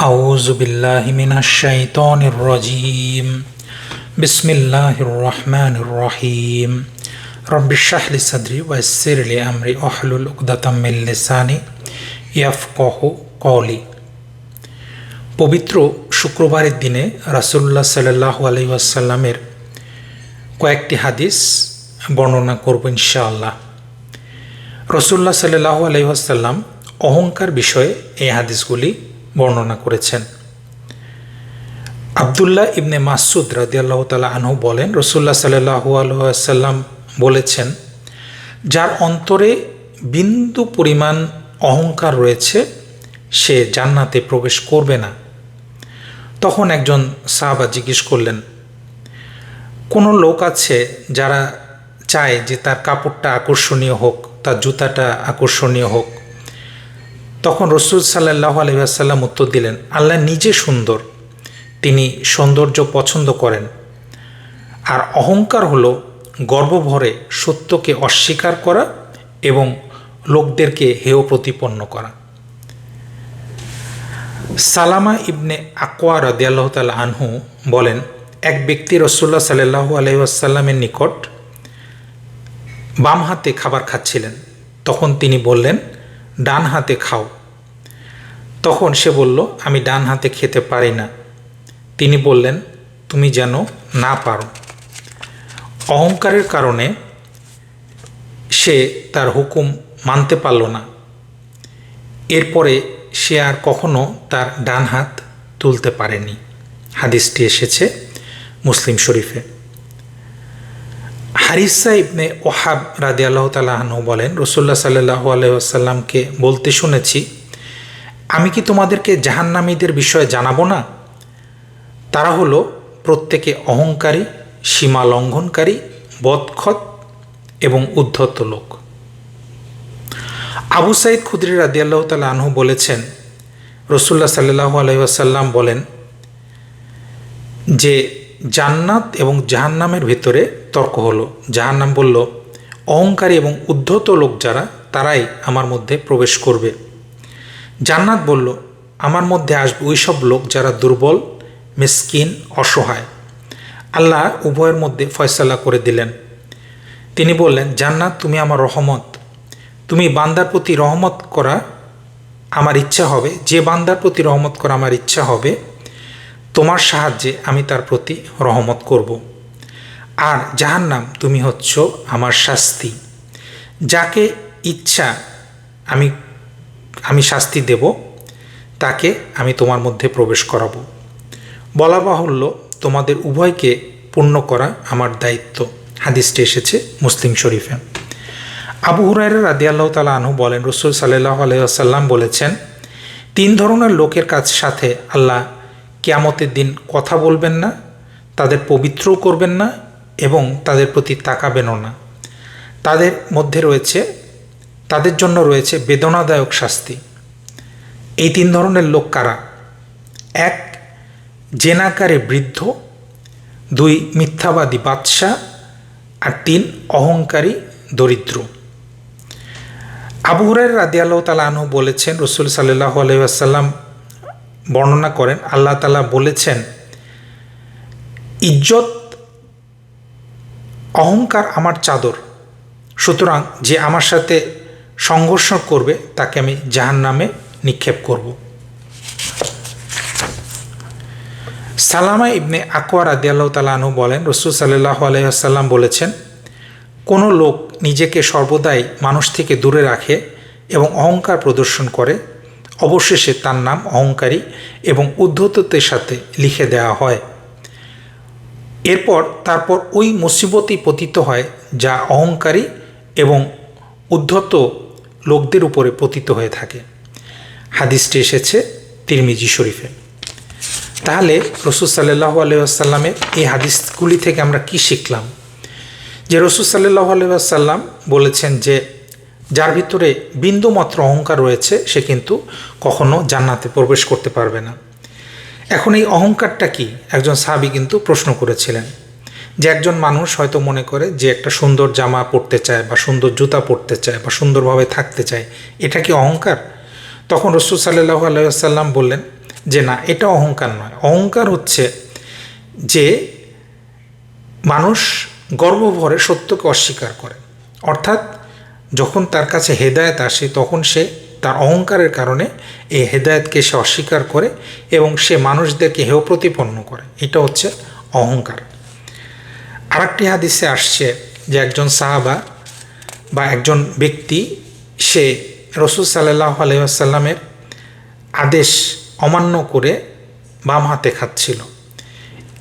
أعوذ بالله من الشيطان الرجيم بسم الله الرحمن الرحيم رب اشرح لي صدري ويسر لي أمري واحلل عقدة من لساني يفقهوا قولي পবিত্র শুক্রবারের দিনে রাসূলুল্লাহ সাল্লাল্লাহু আলাইহি ওয়াসাল্লামের কয়েকটি হাদিস বর্ণনা করব ইনশাআল্লাহ। রাসূলুল্লাহ সাল্লাল্লাহু আলাইহি ওয়াসাল্লাম অহংকার বিষয়ে এই হাদিসগুলি বর্ণনা করেছেন। আব্দুল্লাহ ইবনে মাসউদ রাদিয়াল্লাহু তাআলা আনহু বলেন, রাসূলুল্লাহ সাল্লাল্লাহু আলাইহি ওয়াসাল্লাম বলেছেন, যার অন্তরে বিন্দু পরিমাণ অহংকার রয়েছে সে জান্নাতে প্রবেশ করবে না। তখন একজন সাহাবা জিজ্ঞেস করলেন, কোনো লোক আছে যারা চায় যে তার কাপড়টা আকর্ষণীয় হোক, তার জুতাটা আকর্ষণীয় হোক? তখন রাসূল সাল্লাল্লাহু আলাইহি ওয়াসাল্লাম উত্তর দিলেন, আল্লাহ নিজে সুন্দর, তিনি সৌন্দর্য পছন্দ করেন। আর অহংকার হলো গর্বভরে সত্যকে অস্বীকার করা এবং লোকদেরকে হেয় প্রতিপন্ন করা। সালামা ইবনে আকওয়া রাদিয়াল্লাহু তাআলা আনহু বলেন, এক ব্যক্তি রাসূলুল্লাহ সাল্লাল্লাহু আলাইহি ওয়াসাল্লামের নিকট বাম হাতে খাবার খাচ্ছিলেন। তখন তিনি বললেন, ডান হাতে খাও। তখন সে বলল, আমি ডান হাতে খেতে পারি না। তিনি বললেন, তুমি যেন না পারো। অহংকারের কারণে সে তার হুকুম মানতে পারল না। এরপরে সে আর কখনো তার ডান হাত তুলতে পারেনি। হাদিসটি এসেছে মুসলিম শরীফে। হারিসা ইবনে ওহাব রাদিয়াল্লাহু তাআলা আনহু বলেন, রাসূলুল্লাহ সাল্লাল্লাহু আলাইহি ওয়াসাল্লামকে বলতে শুনেছি, আমি কি তোমাদেরকে জাহান্নামীদের বিষয়ে জানাবো না? তারা হলো প্রত্যেকে অহংকারী, সীমা লঙ্ঘনকারী, বদখত এবং উদ্ধত লোক। আবু সাঈদ খুদরি রাদিয়াল্লাহু তাআলা আনহু বলেছেন, রাসূলুল্লাহ সাল্লাল্লাহু আলাইহি ওয়াসাল্লাম বলেন যে জান্নাত এবং জাহান্নামের ভিতরে তর্ক হলো। জাহান্নাম বলল, অহংকারী এবং উদ্ধত লোক যারা, তারাই আমার মধ্যে প্রবেশ করবে। জান্নাত বলল, আমার মধ্যে আসবে ওই সব লোক যারা দুর্বল, মিসকিন, অসহায়। আল্লাহ উভয়ের মধ্যে ফয়সালা করে দিলেন। তিনি বললেন, জান্নাত তুমি আমার রহমত, তুমি বান্দার প্রতি রহমত করা আমার ইচ্ছা হবে, যে বান্দার প্রতি রহমত করা আমার ইচ্ছা হবে, তোমার সাহায্যে আমি তার প্রতি রহমত করব। আর জাহান্নাম তুমি হচ্ছ আমার শাস্তি, যাকে ইচ্ছা আমি শাস্তি দেব, তাকে আমি তোমার মধ্যে প্রবেশ করাবো। বলা বাহুল্য, তোমাদের উভয়কে পূর্ণ করা আমার দায়িত্ব। হাদিসটি এসেছে মুসলিম শরীফে। আবু হুরায়রা রাদিয়াল্লাহু তাআলা আনহু বলেন, রাসূল সাল্লাল্লাহু আলাইহি ওয়াসাল্লাম বলেছেন, তিন ধরনের লোকের সাথে আল্লাহ কিয়ামতের দিন কথা বলবেন না, তাদের পবিত্রও করবেন না এবং তাদের প্রতি তাকাবেনও না। তাদের জন্য রয়েছে বেদনাদায়ক শাস্তি। এই তিন ধরনের লোক কারা? এক, জেনাকারী বৃদ্ধ, দুই, মিথ্যাবাদী বাদশা, আর তিন, অহংকারী দরিদ্র। আবু হুরায়রা রাদিয়াল্লাহু তাআলা আনহু বলেছেন, রাসূল সাল্লাল্লাহু আলাইহি ওয়াসাল্লাম বর্ণনা করেন, আল্লাহ তাআলা বলেছেন, ইজ্জত অহংকার আমার চাদর, সুতরাং যে আমার সাথে সংঘর্ষ করবে তাকে আমি জাহান্নামে নিক্ষেপ করব। সালামা ইবনে আকওয়া রাদিয়াল্লাহু তাআলা আনহু বলেন, রাসূল সাল্লাল্লাহু আলাইহি ওয়াসাল্লাম বলেছেন, কোনো লোক নিজেকে সর্বদাই মানুষ থেকে দূরে রাখে এবং অহংকার প্রদর্শন করে, অবশেষে তার নাম অহংকারী এবং উদ্ধতদের সাথে লিখে দেওয়া হয়। তারপর ওই মুসিবতই পতিত হয় যা অহংকারী এবং উদ্ধত লোকদের উপরে পতিত হয়ে থাকে। হাদিসটি এসেছে তিরমিজি শরীফে। তাহলে রাসূল সাল্লাল্লাহু আলাইহি ওয়াসাল্লামের এই হাদিসগুলি থেকে আমরা কি শিখলাম? যে রাসূল সাল্লাল্লাহু আলাইহি ওয়াসাল্লাম বলেছেন যে যার ভিতরে বিন্দুমাত্র অহংকার রয়েছে সে কিন্তু কখনো জান্নাতে প্রবেশ করতে পারবে না। এখন এই অহংকারটা কি? একজন সাহাবী কিন্তু প্রশ্ন করেছিলেন যে একজন মানুষ হয়তো মনে করে যে একটা সুন্দর জামা পরতে চায় বা সুন্দর জুতা পরতে চায় বা সুন্দরভাবে থাকতে চায়, এটা কি অহংকার? তখন রাসূল সাল্লাল্লাহু আলাইহি ওয়াসাল্লাম বললেন, যে না, এটা অহংকার নয়। অহংকার হচ্ছে যে মানুষ গর্বভরে সত্যকে অস্বীকার করে, অর্থাৎ যখন তার কাছে হেদায়েত আসে তখন সে তার অহংকারের কারণে এই হেদায়েতকে সে অস্বীকার করে এবং সে মানুষদেরকে হেয় প্রতিপন্ন করে। এটা হচ্ছে অহংকার। আরেকটি হাদিসে আসছে যে একজন সাহাবা বা একজন ব্যক্তি সে রাসূল সাল্লাল্লাহু আলাইহি ওয়াসাল্লামের আদেশ অমান্য করে বাম হাতে খাচ্ছিল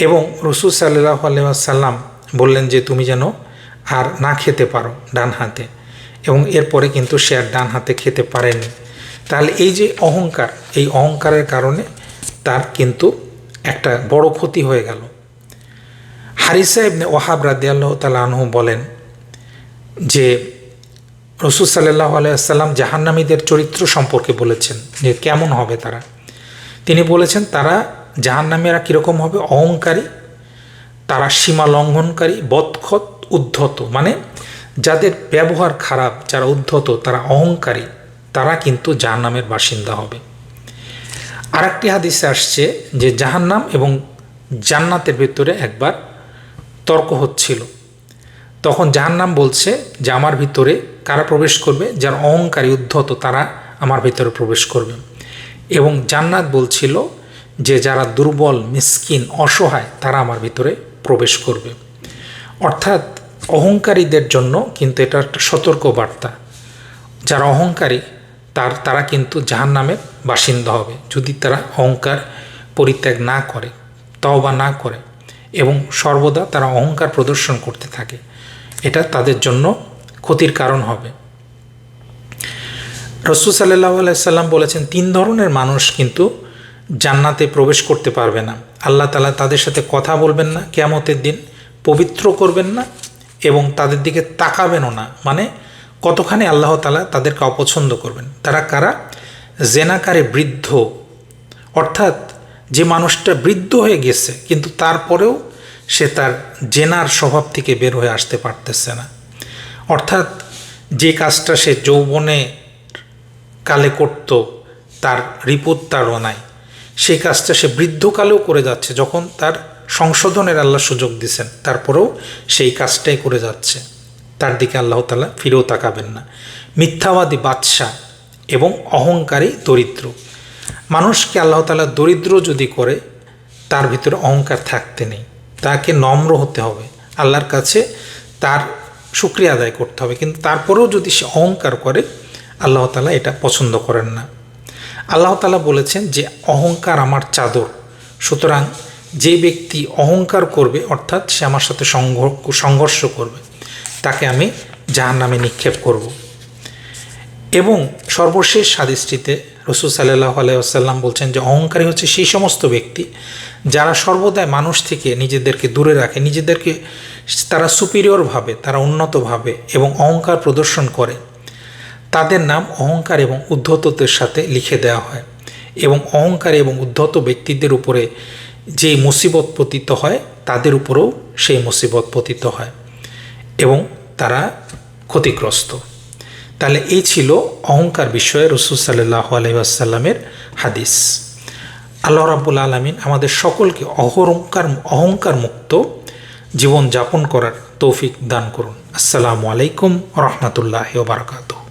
এবং রাসূল সাল্লাল্লাহু আলাইহি ওয়াসাল্লাম বললেন যে তুমি যেন আর না খেতে পারো ডান হাতে, এবং এরপরে কিন্তু সে আর ডান হাতে খেতে পারেনি। তাহলে এই যে অহংকার, এই অহংকারের কারণে তার কিন্তু একটা বড় ক্ষতি হয়ে গেল। হারিসা ইবনে ওয়াহাব রাদিয়াল্লাহু তাআলা আনহু বলেন যে রাসূল সাল্লাল্লাহু আলাইহি ওয়াসাল্লাম জাহান্নামীদের চরিত্র সম্পর্কে বলেছেন যে কেমন হবে তারা। তিনি বলেছেন তারা জাহান্নামীরা কীরকম হবে? অহংকারী, তারা সীমা লঙ্ঘনকারী, বদখত, উদ্ধত, মানে যাদের ব্যবহার খারাপ, যারা উদ্ধত, তারা অহংকারী, তারা কিন্তু জাহান্নামের বাসিন্দা হবে। আরেকটি হাদিসে আসছে যে জাহান্নাম এবং জান্নাতের ভিতরে একবার তর্ক হচ্ছিল। তখন জাহান্নাম বলছে যে আমার ভিতরে কারা প্রবেশ করবে? যারা অহংকারী, উদ্ধত, তারা আমার ভিতরে প্রবেশ করবে। এবং জান্নাত বলছিল যে যারা দুর্বল, মিসকিন, অসহায়, তারা আমার ভিতরে প্রবেশ করবে। অর্থাৎ অহংকারীদের জন্য কিন্তু এটা একটা সতর্ক বার্তা। যারা অহংকারী তারা কিন্তু জাহান্নামের বাসিন্দা হবে যদি তারা অহংকার পরিত্যাগ না করে, তওবা না করে এবং সর্বদা তারা অহংকার প্রদর্শন করতে থাকে। এটা তাদের জন্য ক্ষতির কারণ হবে। রাসূল সাল্লাল্লাহু আলাইহি সাল্লাম বলেছেন 3 ধরনের মানুষ কিন্তু জান্নাতে প্রবেশ করতে পারবে না। আল্লাহ তাআলা তাদের সাথে কথা বলবেন না কিয়ামতের দিন, পবিত্র করবেন না এবং তাদের দিকে তাকাবেনও না। মানে কতখানি আল্লাহ তাআলা তাদেরকে অপছন্দ করবেন। তারা কারা? জেনাকারী বৃদ্ধ, অর্থাৎ যে মানুষটা বৃদ্ধ হয়ে গেছে কিন্তু তারপরেও সে তার জেনার স্বভাব থেকে বের হয়ে আসতে পারতেছে না। অর্থাৎ যে কাজটা সে যৌবনে কালে করত, তার রিপোর্ট তারও নাই, সেই কাজটা সে বৃদ্ধকালেও করে যাচ্ছে। যখন তার সংশোধনের আল্লাহ সুযোগ দিয়েছেন তারপরেও সেই কাজটাই করে যাচ্ছে। তার দিকে আল্লাহ তাআলা ফিরেও তাকাবেন না। মিথ্যাবাদী বাদশা এবং অহংকারী দরিদ্র। মানুষকে আল্লাহ তাআলা দরিদ্র যদি করে তার ভিতরে অহংকার থাকতে নেই, তাকে নম্র হতে হবে, আল্লাহর কাছে তার শুকরিয়া আদায় করতে হবে। কিন্তু তারপরেও যদি সে অহংকার করে আল্লাহ তাআলা এটা পছন্দ করেন না। আল্লাহ তাআলা বলেছেন যে অহংকার আমার চাদর, সুতরাং যে ব্যক্তি অহংকার করবে অর্থাৎ সে আমার সাথে সংঘর্ষ করবে, তাকে আমি জাহান্নামে নিক্ষেপ করব। এবং সর্বশেষ হাদিসটিতে রাসূল সাল্লাল্লাহু আলাইহি ওয়াসাল্লাম বলছেন যে অহংকারী হচ্ছে সেই সমস্ত ব্যক্তি যারা সর্বদাই মানুষ থেকে নিজেদেরকে দূরে রাখে, নিজেদেরকে তারা সুপিরিয়র ভাবে, তারা উন্নত ভাবে এবং অহংকার প্রদর্শন করে। তাদের নাম অহংকার এবং উদ্ধতদের সাথে লিখে দেওয়া হয় এবং অহংকারী এবং উদ্ধত ব্যক্তিদের উপরে যে মুসিবত পতিত হয় তাদের উপরেও সেই মুসিবত পতিত হয় এবং তারা ক্ষতিগ্রস্ত। তাহলে এই ছিল অহংকার বিষয়ে রাসূল সাল্লাল্লাহু আলাইহি ওয়াসাল্লামের হাদিস। আল্লাহ রাব্বুল আলামিন আমাদের সকলকে অহংকার মুক্ত জীবন যাপন করার তৌফিক দান করুন। আসসালামু আলাইকুম ওয়া রাহমাতুল্লাহি ওয়া বারাকাতুহু।